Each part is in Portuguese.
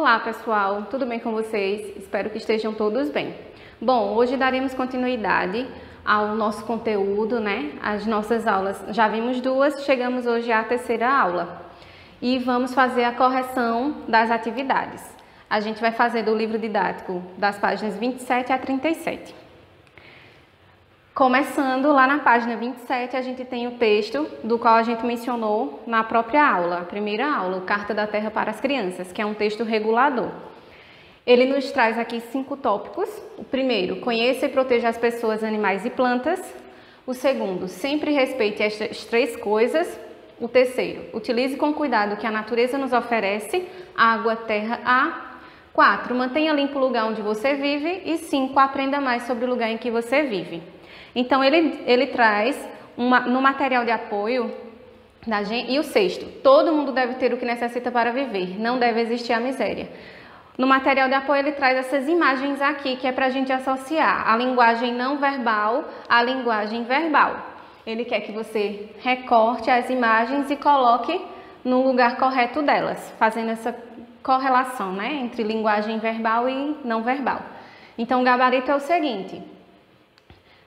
Olá pessoal, tudo bem com vocês? Espero que estejam todos bem. Bom, hoje daremos continuidade ao nosso conteúdo, né? As nossas aulas, já vimos duas, chegamos hoje à terceira aula e vamos fazer a correção das atividades. A gente vai fazer do livro didático das páginas 27 a 37. Começando lá na página 27, a gente tem o texto do qual a gente mencionou na própria aula, a primeira aula, Carta da Terra para as Crianças, que é um texto regulador. Ele nos traz aqui 5 tópicos. O primeiro, conheça e proteja as pessoas, animais e plantas. O segundo, sempre respeite estas 3 coisas. O terceiro, utilize com cuidado o que a natureza nos oferece, água, terra, ar. 4, mantenha limpo o lugar onde você vive. E 5, aprenda mais sobre o lugar em que você vive. Então, ele traz no material de apoio da gente. E o sexto, todo mundo deve ter o que necessita para viver, não deve existir a miséria. No material de apoio, ele traz essas imagens aqui, que é para a gente associar a linguagem não verbal à linguagem verbal. Ele quer que você recorte as imagens e coloque no lugar correto delas, fazendo essa correlação, né, entre linguagem verbal e não verbal. Então, o gabarito é o seguinte.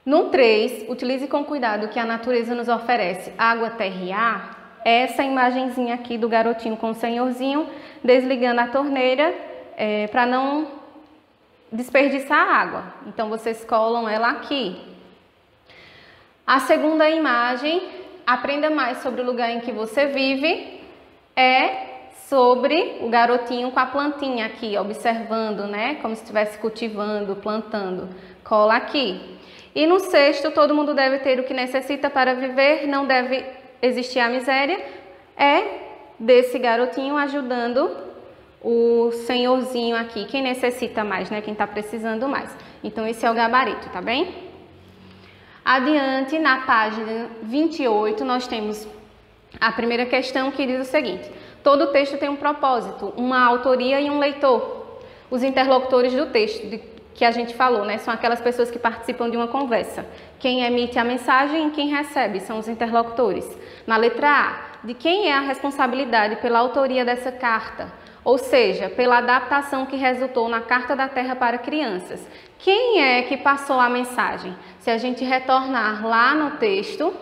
No 3, utilize com cuidado o que a natureza nos oferece, água, terra e ar. Essa imagenzinha aqui do garotinho com o senhorzinho desligando a torneira para não desperdiçar água. Então, vocês colam ela aqui. A segunda imagem, aprenda mais sobre o lugar em que você vive, é sobre o garotinho com a plantinha aqui, observando, né? Como se estivesse cultivando, plantando. Cola aqui. E no 6º, todo mundo deve ter o que necessita para viver, não deve existir a miséria, é desse garotinho ajudando o senhorzinho aqui, quem necessita mais, né? Quem está precisando mais. Então, esse é o gabarito, tá bem? Adiante, na página 28, nós temos a primeira questão que diz o seguinte: todo texto tem um propósito, uma autoria e um leitor. Os interlocutores do texto, que a gente falou, né? São aquelas pessoas que participam de uma conversa. Quem emite a mensagem e quem recebe são os interlocutores. Na letra A, de quem é a responsabilidade pela autoria dessa carta? Ou seja, pela adaptação que resultou na Carta da Terra para Crianças. Quem é que passou a mensagem? Se a gente retornar lá no texto,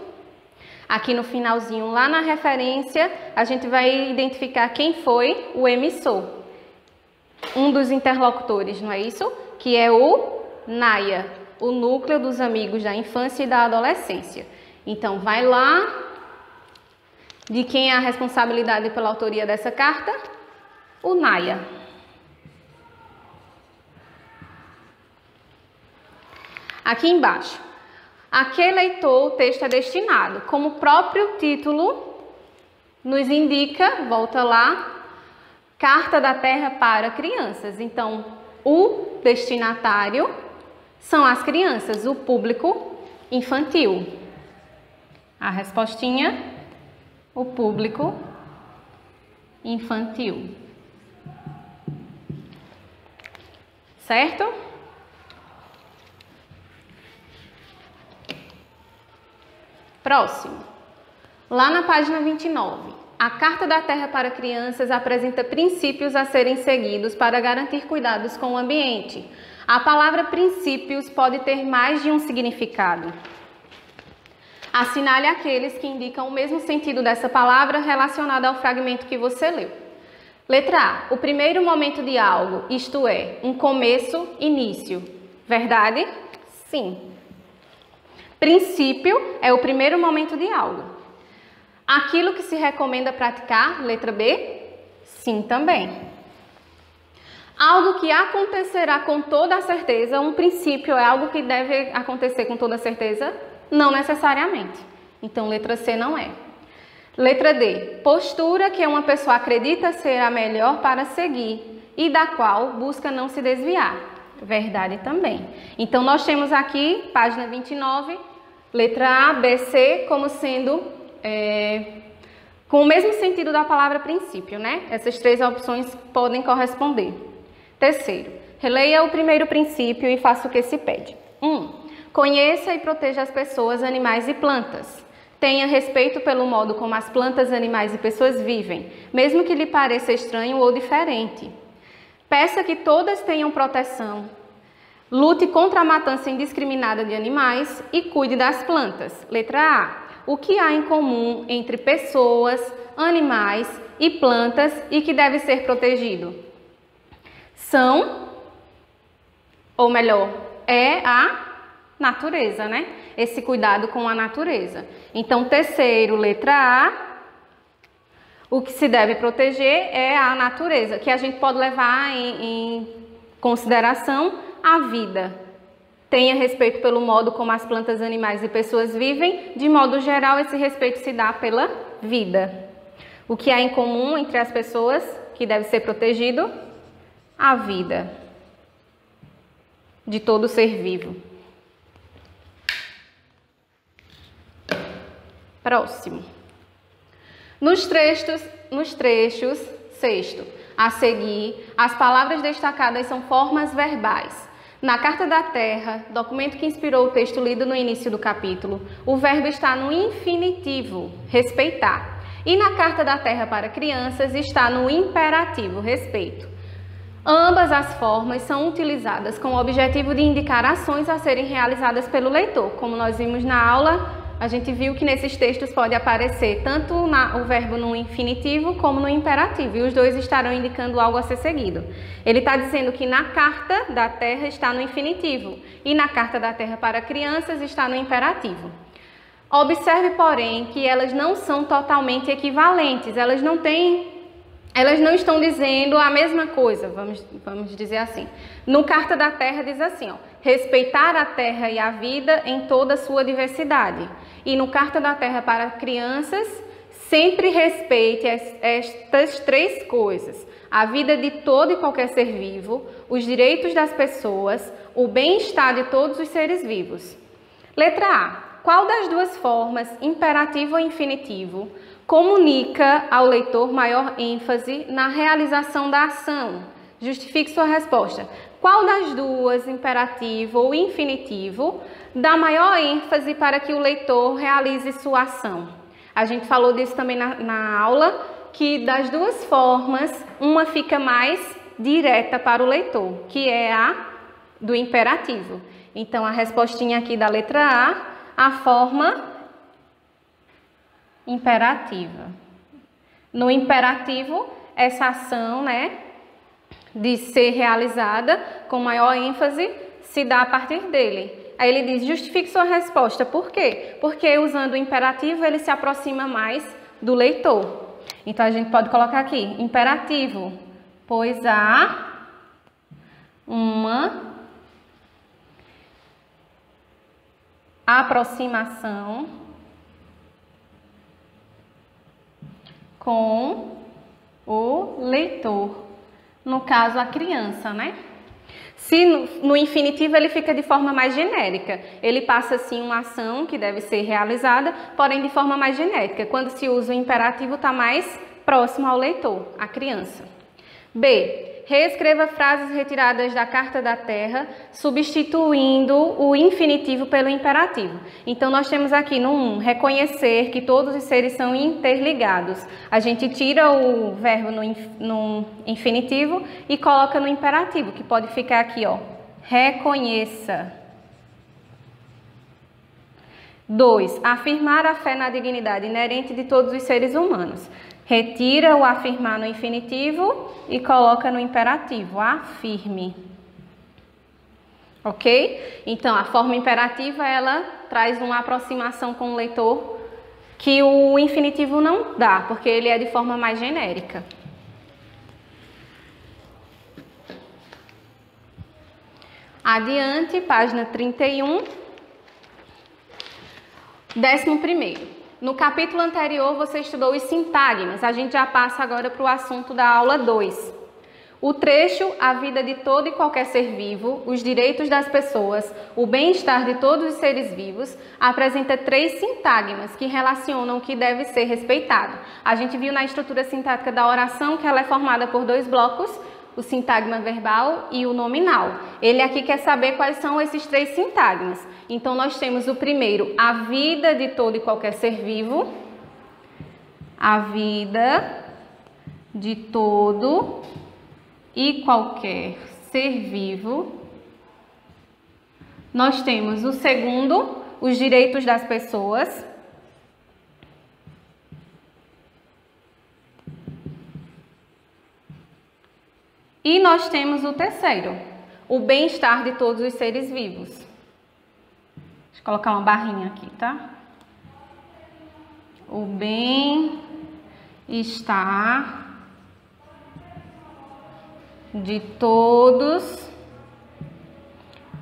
aqui no finalzinho, lá na referência, a gente vai identificar quem foi o emissor. Um dos interlocutores, não é isso? Que é o NAIA, o Núcleo dos Amigos da Infância e da Adolescência. Então, vai lá, de quem é a responsabilidade pela autoria dessa carta? O NAIA. Aqui embaixo, a que leitor o texto é destinado? Como o próprio título nos indica, volta lá, Carta da Terra para Crianças. Então, o destinatário são as crianças, o público infantil. A respostinha, o público infantil. Certo? Próximo. Lá na página 29. A Carta da Terra para Crianças apresenta princípios a serem seguidos para garantir cuidados com o ambiente. A palavra princípios pode ter mais de um significado. Assinale aqueles que indicam o mesmo sentido dessa palavra relacionada ao fragmento que você leu. Letra A. O primeiro momento de algo, isto é, um começo, início. Verdade? Sim. Princípio é o primeiro momento de algo. Aquilo que se recomenda praticar, letra B? Sim, também. Algo que acontecerá com toda a certeza, um princípio é algo que deve acontecer com toda certeza? Não necessariamente. Então, letra C não é. Letra D. Postura que uma pessoa acredita ser a melhor para seguir e da qual busca não se desviar. Verdade também. Então, nós temos aqui, página 29, letra A, B, C, como sendo com o mesmo sentido da palavra princípio, né? Essas 3 opções podem corresponder. Terceiro, releia o primeiro princípio e faça o que se pede. 1. Conheça e proteja as pessoas, animais e plantas. Tenha respeito pelo modo como as plantas, animais e pessoas vivem, mesmo que lhe pareça estranho ou diferente. Peça que todas tenham proteção. Lute contra a matança indiscriminada de animais e cuide das plantas. Letra A. O que há em comum entre pessoas, animais e plantas e que deve ser protegido? São, ou melhor, é a natureza, né? Esse cuidado com a natureza. Então, terceiro, letra A, o que se deve proteger é a natureza, que a gente pode levar em consideração a vida. Tenha respeito pelo modo como as plantas, animais e pessoas vivem. De modo geral, esse respeito se dá pela vida. O que há em comum entre as pessoas que deve ser protegido? A vida de todo ser vivo. Próximo. Nos trechos, sexto, a seguir, as palavras destacadas são formas verbais. Na Carta da Terra, documento que inspirou o texto lido no início do capítulo, o verbo está no infinitivo, respeitar. E na Carta da Terra para Crianças está no imperativo, respeito. Ambas as formas são utilizadas com o objetivo de indicar ações a serem realizadas pelo leitor. Como nós vimos na aula, a gente viu que nesses textos pode aparecer tanto o verbo no infinitivo como no imperativo, e os dois estarão indicando algo a ser seguido. Ele está dizendo que na Carta da Terra está no infinitivo e na Carta da Terra para Crianças está no imperativo. Observe, porém, que elas não são totalmente equivalentes, elas não estão dizendo a mesma coisa, vamos dizer assim. No Carta da Terra diz assim, ó, respeitar a terra e a vida em toda a sua diversidade. E no Carta da Terra para Crianças, sempre respeite estas três coisas: a vida de todo e qualquer ser vivo, os direitos das pessoas, o bem-estar de todos os seres vivos. Letra A. Qual das duas formas, imperativo ou infinitivo, comunica ao leitor maior ênfase na realização da ação? Justifique sua resposta. Qual das duas, imperativo ou infinitivo, dá maior ênfase para que o leitor realize sua ação? A gente falou disso também na aula, que das duas formas, uma fica mais direta para o leitor, que é a do imperativo. Então, a respostinha aqui da letra A forma imperativa. No imperativo, essa ação, né, de ser realizada com maior ênfase se dá a partir dele. Aí ele diz, justifique sua resposta. Por quê? Porque usando o imperativo ele se aproxima mais do leitor. Então a gente pode colocar aqui, imperativo, pois há uma aproximação com o leitor. No caso, a criança, né? Se no infinitivo ele fica de forma mais genérica, ele passa assim uma ação que deve ser realizada, porém de forma mais genérica. Quando se usa o imperativo, está mais próximo ao leitor, a criança. B. Reescreva frases retiradas da Carta da Terra, substituindo o infinitivo pelo imperativo. Então, nós temos aqui no 1, reconhecer que todos os seres são interligados. A gente tira o verbo no infinitivo e coloca no imperativo, que pode ficar aqui, ó, reconheça. 2. Afirmar a fé na dignidade inerente de todos os seres humanos. Retira o afirmar no infinitivo e coloca no imperativo, afirme. Ok? Então, a forma imperativa, ela traz uma aproximação com o leitor que o infinitivo não dá, porque ele é de forma mais genérica. Adiante, página 31. 11º. No capítulo anterior, você estudou os sintagmas. A gente já passa agora para o assunto da aula 2. O trecho, a vida de todo e qualquer ser vivo, os direitos das pessoas, o bem-estar de todos os seres vivos, apresenta 3 sintagmas que relacionam o que deve ser respeitado. A gente viu na estrutura sintática da oração que ela é formada por 2 blocos, o sintagma verbal e o nominal. Ele aqui quer saber quais são esses 3 sintagmas. Então, nós temos o primeiro, a vida de todo e qualquer ser vivo. A vida de todo e qualquer ser vivo. Nós temos o segundo, os direitos das pessoas. E nós temos o terceiro, o bem-estar de todos os seres vivos. Deixa eu colocar uma barrinha aqui, tá? O bem-estar de todos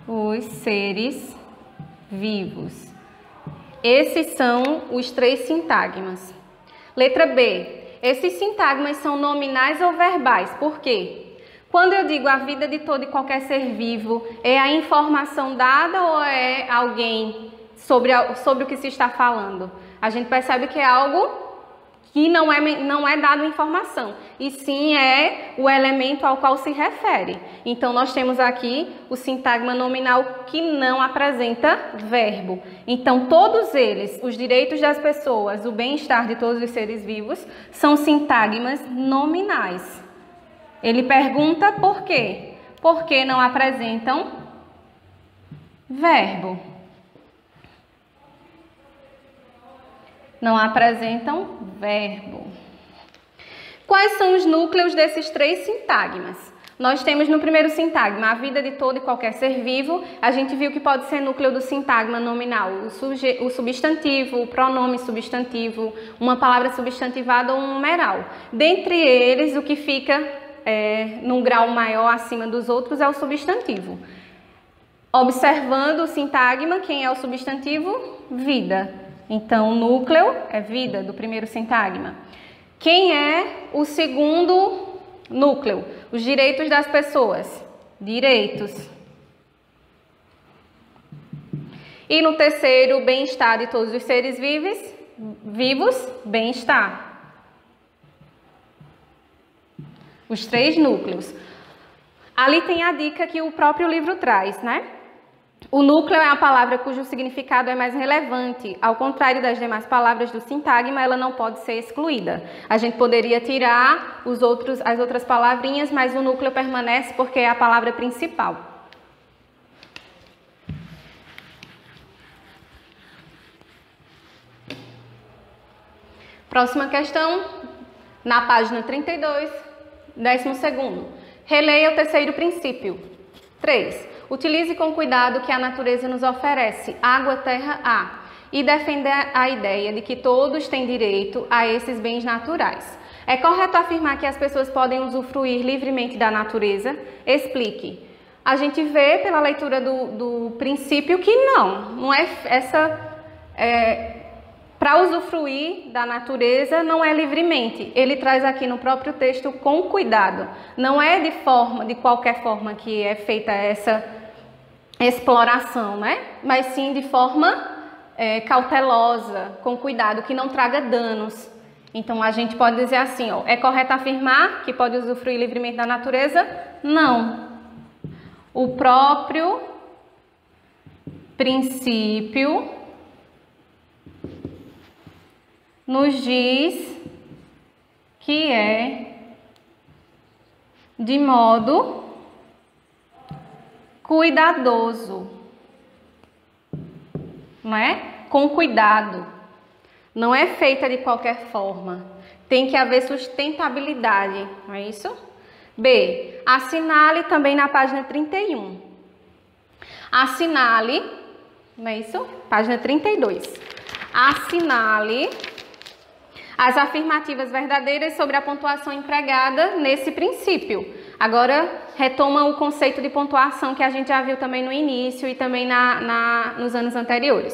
os seres vivos. Esses são os 3 sintagmas. Letra B. Esses sintagmas são nominais ou verbais. Por quê? Quando eu digo a vida de todo e qualquer ser vivo, é a informação dada ou é alguém sobre o que se está falando? A gente percebe que é algo que não é dado informação, e sim é o elemento ao qual se refere. Então, nós temos aqui o sintagma nominal que não apresenta verbo. Então, todos eles, os direitos das pessoas, o bem-estar de todos os seres vivos, são sintagmas nominais. Ele pergunta por quê? Porque não apresentam verbo. Não apresentam verbo. Quais são os núcleos desses 3 sintagmas? Nós temos no primeiro sintagma a vida de todo e qualquer ser vivo. A gente viu que pode ser núcleo do sintagma nominal o substantivo, o pronome substantivo, uma palavra substantivada ou um numeral. Dentre eles, o que fica num grau maior acima dos outros é o substantivo. Observando o sintagma, quem é o substantivo? Vida. Então, o núcleo é vida, do primeiro sintagma. Quem é o segundo núcleo? Os direitos das pessoas. Direitos. E no terceiro, o bem-estar de todos os seres vivos, bem-estar. Os 3 núcleos. Ali tem a dica que o próprio livro traz, né? O núcleo é a palavra cujo significado é mais relevante. Ao contrário das demais palavras do sintagma, ela não pode ser excluída. A gente poderia tirar as outras palavrinhas, mas o núcleo permanece porque é a palavra principal. Próxima questão, na página 32, 12º. Releia o terceiro princípio. 3. Utilize com cuidado o que a natureza nos oferece, água, terra, ar, e defenda a ideia de que todos têm direito a esses bens naturais. É correto afirmar que as pessoas podem usufruir livremente da natureza? Explique. A gente vê pela leitura do princípio que não é essa... Para usufruir da natureza não é livremente. Ele traz aqui no próprio texto com cuidado. Não é de qualquer forma que é feita essa exploração, né? Mas sim de forma cautelosa, com cuidado, que não traga danos. Então a gente pode dizer assim, ó, é correto afirmar que pode usufruir livremente da natureza? Não. O próprio princípio nos diz que é de modo cuidadoso, não é? Com cuidado. Não é feita de qualquer forma. Tem que haver sustentabilidade, não é isso? B. Assinale também na página 31. Assinale, não é isso? Página 32. Assinale as afirmativas verdadeiras sobre a pontuação empregada nesse princípio. Agora, retoma o conceito de pontuação que a gente já viu também no início e também nos anos anteriores.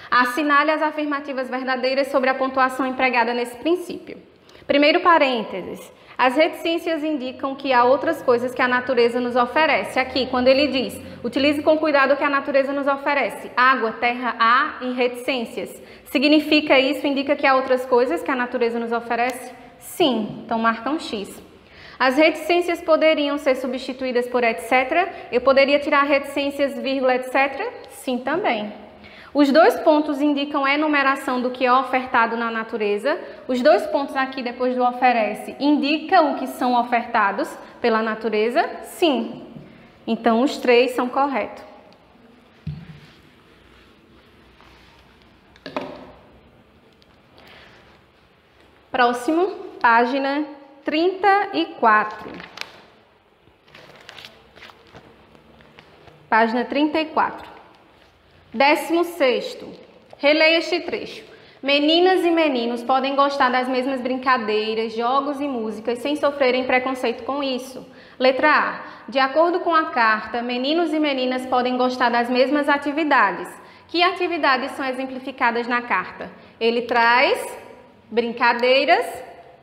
Assinale as afirmativas verdadeiras sobre a pontuação empregada nesse princípio. Primeiro parênteses. As reticências indicam que há outras coisas que a natureza nos oferece. Aqui, quando ele diz, utilize com cuidado o que a natureza nos oferece. Água, terra, ar e reticências. Significa isso? Indica que há outras coisas que a natureza nos oferece? Sim, então marca um X. As reticências poderiam ser substituídas por etc. Eu poderia tirar reticências, vírgula, etc? Sim, também. Os 2 pontos indicam a enumeração do que é ofertado na natureza. Os 2 pontos aqui, depois do oferece, indicam o que são ofertados pela natureza? Sim. Então, os 3 são corretos. Próximo, página 34. Página 34. 16º. Releia este trecho. Meninas e meninos podem gostar das mesmas brincadeiras, jogos e músicas sem sofrerem preconceito com isso. Letra A. De acordo com a carta, meninos e meninas podem gostar das mesmas atividades. Que atividades são exemplificadas na carta? Ele traz brincadeiras,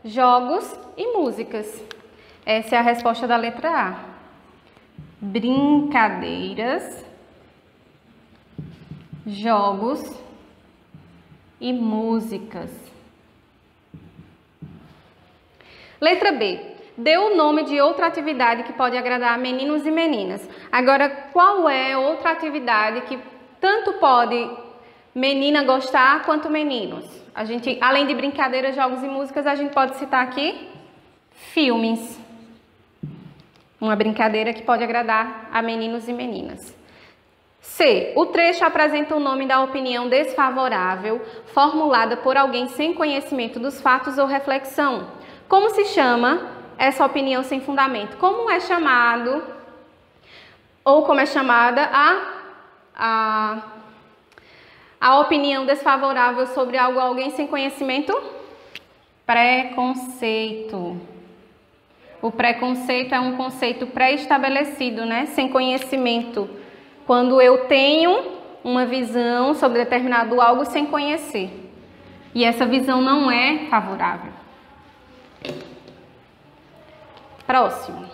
jogos e músicas. Essa é a resposta da letra A. Brincadeiras, jogos e músicas. Letra B. Dê o nome de outra atividade que pode agradar meninos e meninas. Agora, qual é outra atividade que tanto pode menina gostar quanto meninos? A gente, além de brincadeiras, jogos e músicas, a gente pode citar aqui filmes. Uma brincadeira que pode agradar a meninos e meninas. C. O trecho apresenta o nome da opinião desfavorável formulada por alguém sem conhecimento dos fatos ou reflexão. Como se chama essa opinião sem fundamento? Como é chamado ou como é chamada a opinião desfavorável sobre algo alguém sem conhecimento? Preconceito. O preconceito é um conceito pré-estabelecido, né? Sem conhecimento. Quando eu tenho uma visão sobre determinado algo sem conhecer. E essa visão não é favorável. Próximo.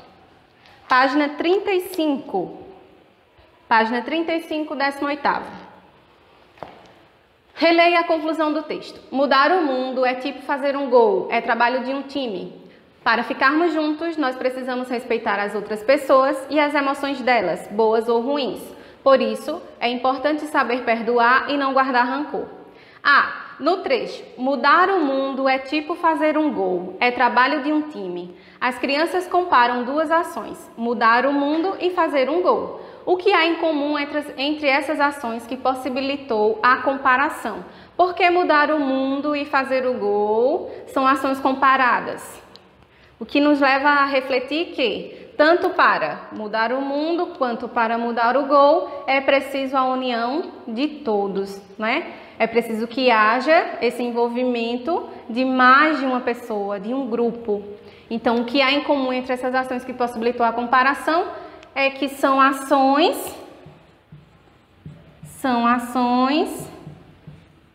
Página 35. Página 35, 18º. Releia a conclusão do texto. Mudar o mundo é tipo fazer um gol, é trabalho de um time. Para ficarmos juntos, nós precisamos respeitar as outras pessoas e as emoções delas, boas ou ruins. Por isso, é importante saber perdoar e não guardar rancor. A. No trecho, mudar o mundo é tipo fazer um gol, é trabalho de um time. As crianças comparam 2 ações, mudar o mundo e fazer um gol. O que há em comum entre essas ações que possibilitou a comparação? Porque mudar o mundo e fazer o gol são ações comparadas. O que nos leva a refletir que, tanto para mudar o mundo quanto para mudar o gol, é preciso a união de todos, né? É preciso que haja esse envolvimento de mais de uma pessoa, de um grupo. Então, o que há em comum entre essas ações que possibilitou a comparação é que são ações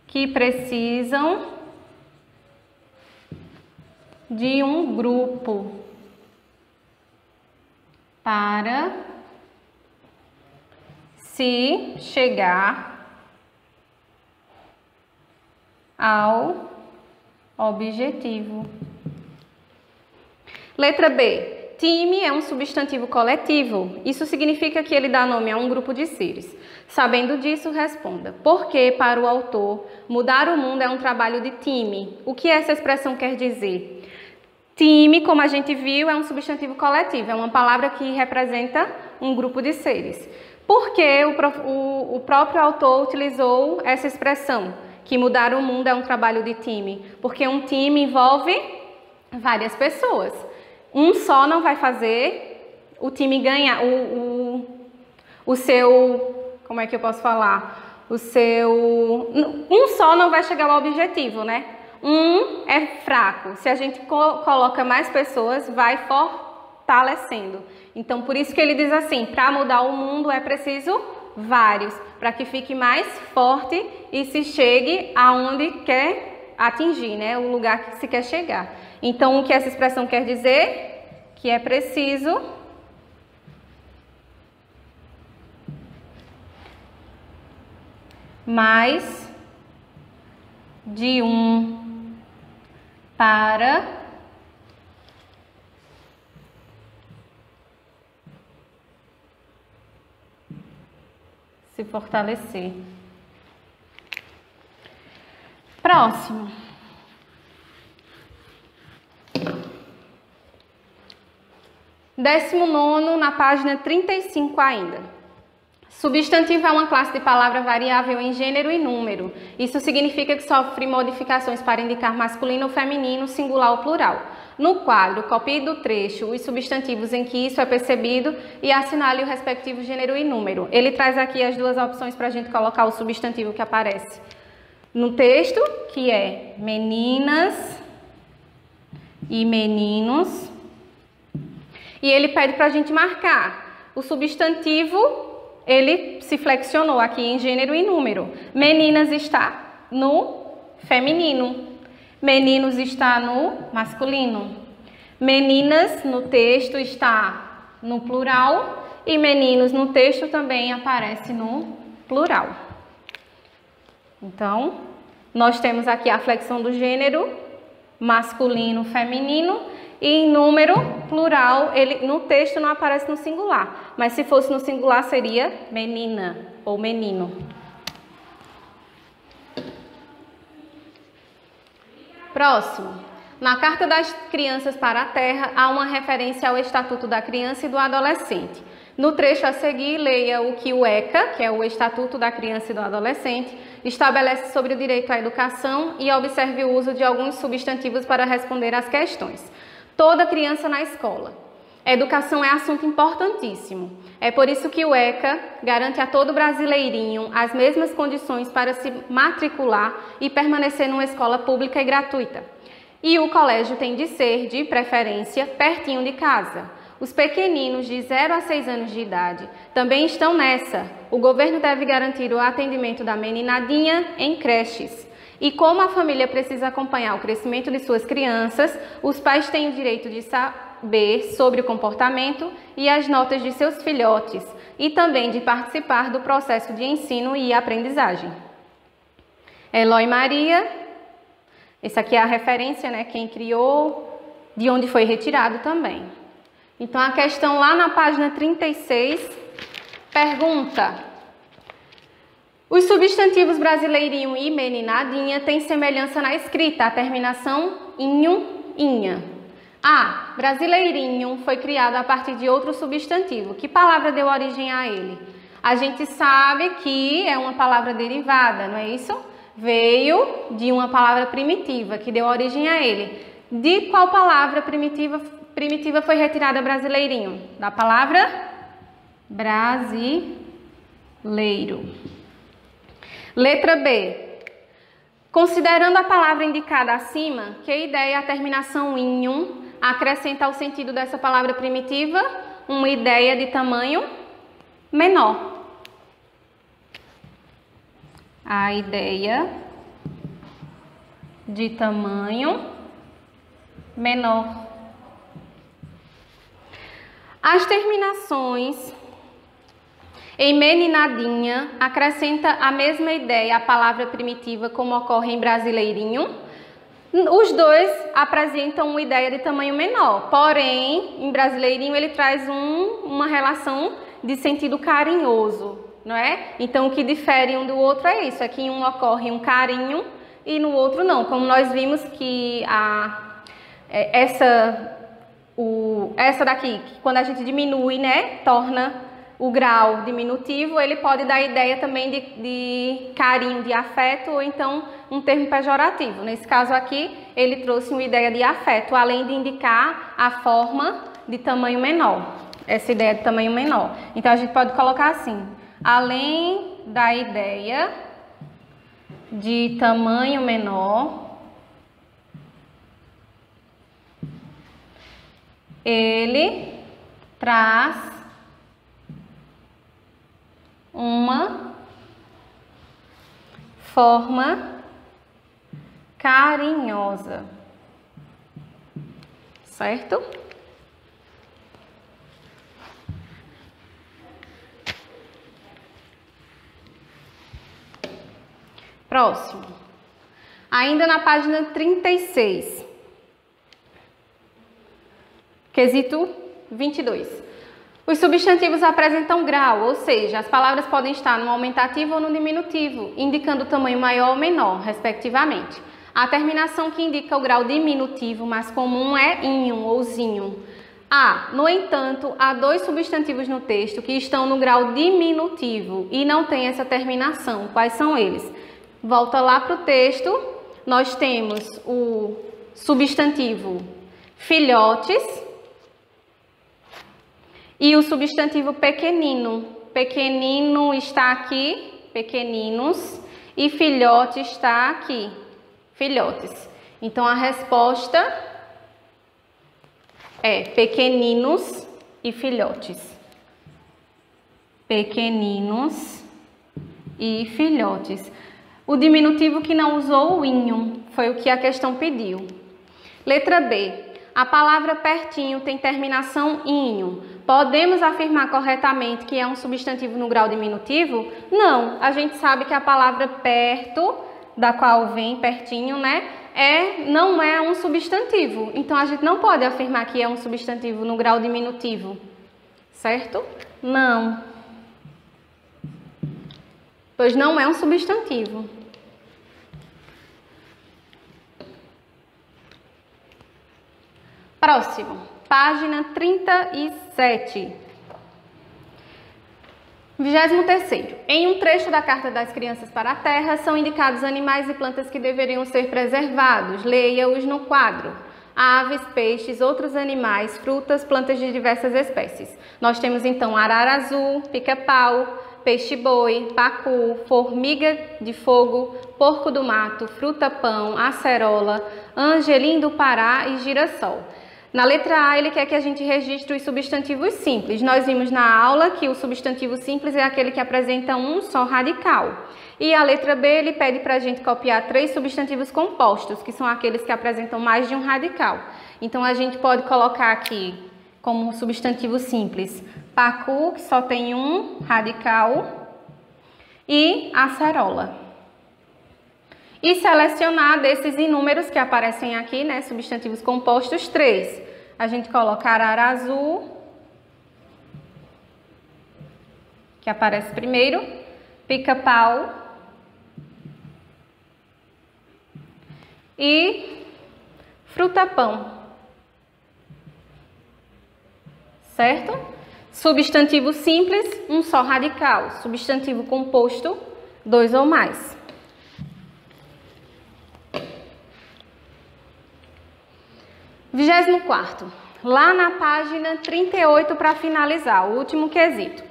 que precisam de um grupo para se chegar ao objetivo. Letra B. Time é um substantivo coletivo. Isso significa que ele dá nome a um grupo de seres. Sabendo disso, responda. Por que, para o autor, mudar o mundo é um trabalho de time? O que essa expressão quer dizer? Time, como a gente viu, é um substantivo coletivo. É uma palavra que representa um grupo de seres. Por que o próprio autor utilizou essa expressão? Que mudar o mundo é um trabalho de time. Porque um time envolve várias pessoas. Um só não vai fazer o time ganhar, o seu, como é que eu posso falar? Um só não vai chegar ao objetivo, né? Um é fraco. Se a gente coloca mais pessoas, vai fortalecendo. Então, por isso que ele diz assim, para mudar o mundo é preciso vários, para que fique mais forte e se chegue aonde quer atingir, né? O lugar que se quer chegar. Então, o que essa expressão quer dizer? Que é preciso mais de um para se fortalecer. Próximo. Décimo nono, na página 35 ainda. Substantivo é uma classe de palavra variável em gênero e número. Isso significa que sofre modificações para indicar masculino ou feminino, singular ou plural. No quadro, copie do trecho os substantivos em que isso é percebido e assinale o respectivo gênero e número. Ele traz aqui as duas opções para a gente colocar o substantivo que aparece no texto, que é meninas e meninos. E ele pede para a gente marcar o substantivo, ele se flexionou aqui em gênero e número. Meninas está no feminino, meninos está no masculino. Meninas no texto está no plural e meninos no texto também aparece no plural. Então, nós temos aqui a flexão do gênero, masculino, feminino, e em número, plural, ele no texto não aparece no singular, mas se fosse no singular seria menina ou menino. Próximo. Na Carta das Crianças para a Terra, há uma referência ao Estatuto da Criança e do Adolescente. No trecho a seguir, leia o que o ECA, que é o Estatuto da Criança e do Adolescente, estabelece sobre o direito à educação e observe o uso de alguns substantivos para responder às questões. Toda criança na escola. Educação é assunto importantíssimo. É por isso que o ECA garante a todo brasileirinho as mesmas condições para se matricular e permanecer numa escola pública e gratuita. E o colégio tem de ser, de preferência, pertinho de casa. Os pequeninos de 0 a 6 anos de idade também estão nessa. O governo deve garantir o atendimento da meninadinha em creches. E como a família precisa acompanhar o crescimento de suas crianças, os pais têm o direito de saber sobre o comportamento e as notas de seus filhotes e também de participar do processo de ensino e aprendizagem. Eloy Maria, essa aqui é a referência, né? Quem criou, de onde foi retirado também. Então, a questão lá na página 36 pergunta: os substantivos brasileirinho e meninadinha têm semelhança na escrita, a terminação inho, inha. A. Brasileirinho foi criado a partir de outro substantivo. Que palavra deu origem a ele? A gente sabe que é uma palavra derivada, não é isso? Veio de uma palavra primitiva que deu origem a ele. De qual palavra primitiva foi retirada brasileirinho? Da palavra brasileiro. Letra B. Considerando a palavra indicada acima, que ideia a terminação inho acrescenta ao sentido dessa palavra primitiva? Uma ideia de tamanho menor. A ideia de tamanho menor. As terminações em meninadinha acrescenta a mesma ideia à palavra primitiva como ocorre em brasileirinho. Os dois apresentam uma ideia de tamanho menor, porém, em brasileirinho ele traz uma relação de sentido carinhoso, não é? Então, o que difere um do outro é isso, é que em um ocorre um carinho e no outro não. Como nós vimos que essa daqui, quando a gente diminui, né, torna o grau diminutivo, ele pode dar ideia também de carinho, de afeto, ou então um termo pejorativo. Nesse caso aqui, ele trouxe uma ideia de afeto, além de indicar a forma de tamanho menor, essa ideia de tamanho menor. Então, a gente pode colocar assim: além da ideia de tamanho menor, ele traz uma forma carinhosa, certo? Próximo. Ainda na página 36. Quesito 22. Os substantivos apresentam grau, ou seja, as palavras podem estar no aumentativo ou no diminutivo, indicando o tamanho maior ou menor, respectivamente. A terminação que indica o grau diminutivo mais comum é inho ou zinho. No entanto, há 2 substantivos no texto que estão no grau diminutivo e não tem essa terminação. Quais são eles? Volta lá para o texto, nós temos o substantivo filhotes e o substantivo pequenino. Pequenino está aqui, pequeninos, e filhote está aqui, filhotes. Então, a resposta é pequeninos e filhotes. Pequeninos e filhotes. O diminutivo que não usou o inho, foi o que a questão pediu. Letra B. A palavra pertinho tem terminação inho. Podemos afirmar corretamente que é um substantivo no grau diminutivo? Não. A gente sabe que a palavra perto, da qual vem pertinho, né, não é um substantivo. Então, a gente não pode afirmar que é um substantivo no grau diminutivo. Certo? Não. Pois não é um substantivo. Próximo, página 37. 23º. Em um trecho da Carta das Crianças para a Terra, são indicados animais e plantas que deveriam ser preservados. Leia-os no quadro. Aves, peixes, outros animais, frutas, plantas de diversas espécies. Nós temos então arara azul, pica-pau, peixe-boi, pacu, formiga de fogo, porco do mato, fruta-pão, acerola, angelim do Pará e girassol. Na letra A, ele quer que a gente registre os substantivos simples. Nós vimos na aula que o substantivo simples é aquele que apresenta um só radical. E a letra B, ele pede para a gente copiar 3 substantivos compostos, que são aqueles que apresentam mais de um radical. Então, a gente pode colocar aqui como substantivo simples pacu, que só tem um radical, e acerola. E selecionar desses inúmeros que aparecem aqui, né, substantivos compostos, 3. A gente coloca arara azul, que aparece primeiro, pica-pau e fruta-pão. Certo? Substantivo simples, um só radical. Substantivo composto, 2 ou mais. Vigésimo quarto, lá na página 38 para finalizar, o último quesito.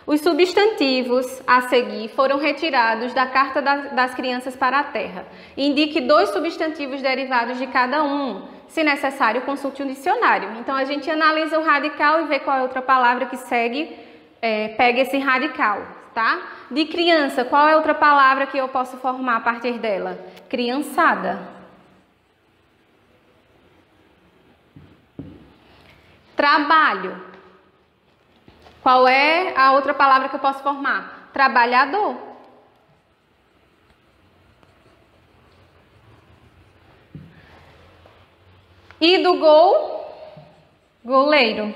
Os substantivos a seguir foram retirados da Carta das Crianças para a Terra. Indique 2 substantivos derivados de cada um. Se necessário, consulte um dicionário. Então, a gente analisa o radical e vê qual é outra palavra que segue, pega esse radical, tá? De criança, qual é outra palavra que eu posso formar a partir dela? Criançada. Trabalho. Qual é a outra palavra que eu posso formar? Trabalhador. E do gol? Goleiro.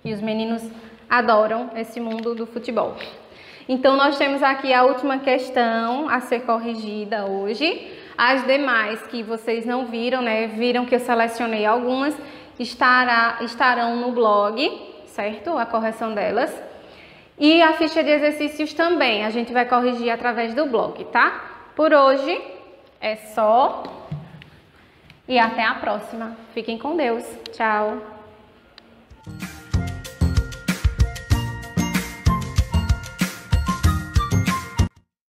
E os meninos adoram esse mundo do futebol. Então, nós temos aqui a última questão a ser corrigida hoje. As demais que vocês não viram, né? Viram que eu selecionei algumas. Estarão no blog, certo? A correção delas. E a ficha de exercícios também, a gente vai corrigir através do blog, tá? Por hoje é só. E até a próxima. Fiquem com Deus. Tchau.